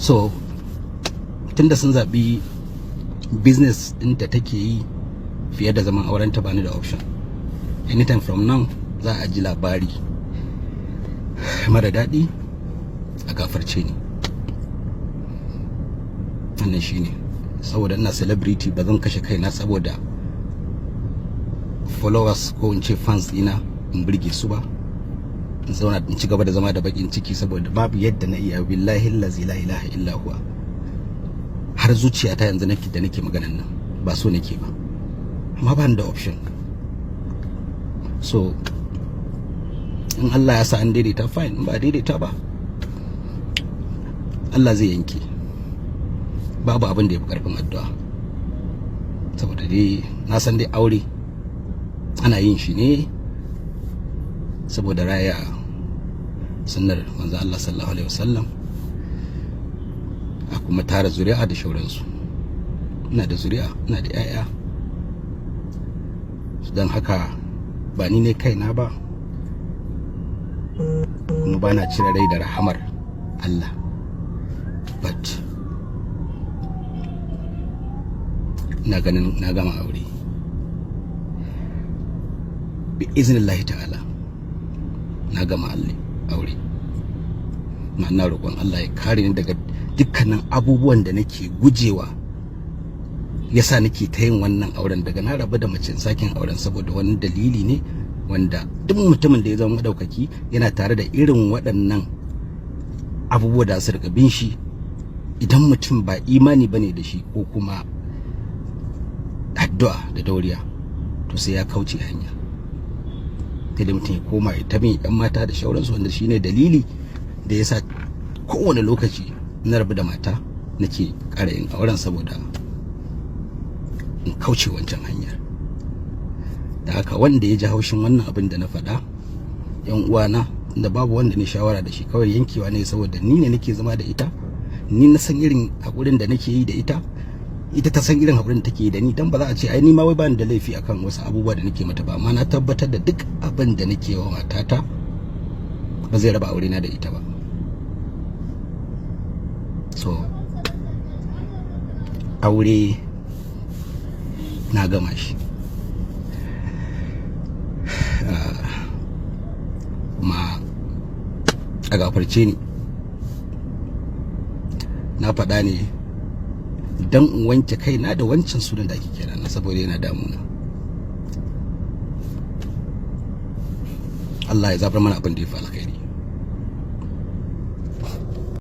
So tunda sun zaɓi business ɗin da take yi fiye da zaman aurenta, bani da option. Anytime from now za a ji labari mara daɗi, a gafarce ni. Wannan shine, saboda ina celebrity ba zan kashe kaina saboda followers ko in ce fans ɗina in burge su ba, in zauna in ci gaba da zama da bakin ciki saboda babu yadda na iya. Billahi allazi la ilaha illa huwa, har zuciyata yanzu nake maganan nan ba so nake ba, amma ba ni da option. So in Allah ya sa an daidaita fine, in ba daidaita ba Allah zai yanke. Babu abin da ya fi karfin addu'a, saboda dai na san dai aure ana yin shi ne saboda raya sunnar manzo Allah sallallahu alaihi wasallam, a kuma tara zuri'a da shauransu. Ina da zuri'a, ina da 'ya'ya, don haka ba ni ne kaina ba, kuma ba na cire rai da rahamar Allah, but ina ganin na gama aure bi iznillahi ta'ala, na gama aure. Ma ina roƙon Allah ya kare ni daga dukkanin abubuwan da nake gujewa, yasa nake ta yin wannan auren. Daga na rabu da mace sakin auren saboda wani dalili ne wanda duk mutumin da ya zama madaukaki yana tare da irin waɗannan abubuwa da su rika bin shi. Idan mutum ba imani bane da shi ko kuma addu'a da dauriya, to sai ya kauce hanya, sai da mutum ya koma ya tabi yan mata da shauransu, wanda shine dalili da yasa kowane lokaci na rabu da mata nake ƙara yin auren, saboda in kauce wancan hanyar. Da haka wanda ya ji haushin wannan abin da na faɗa, yan uwana, da babu wanda ne shawara da shi, kawai yankewa ne, saboda ni ne nake zama da ita, ni na san irin haƙurin da nake yi da ita, ita ta san irin haƙurin da take yi da ni. Dan ba za a ce ai ni ma wai bani da laifi akan wasu abubuwa da nake mata ba, amma na tabbatar da duk abin da nake wa matata ba zai raba aure na da ita ba. So aure na gama shi, kuma a gafarce ni, na faɗa ne don in wanke kaina da wancan sunan da ake kira na, saboda yana damuna. Allah ya zabar mana abin da ya fi alkhairi.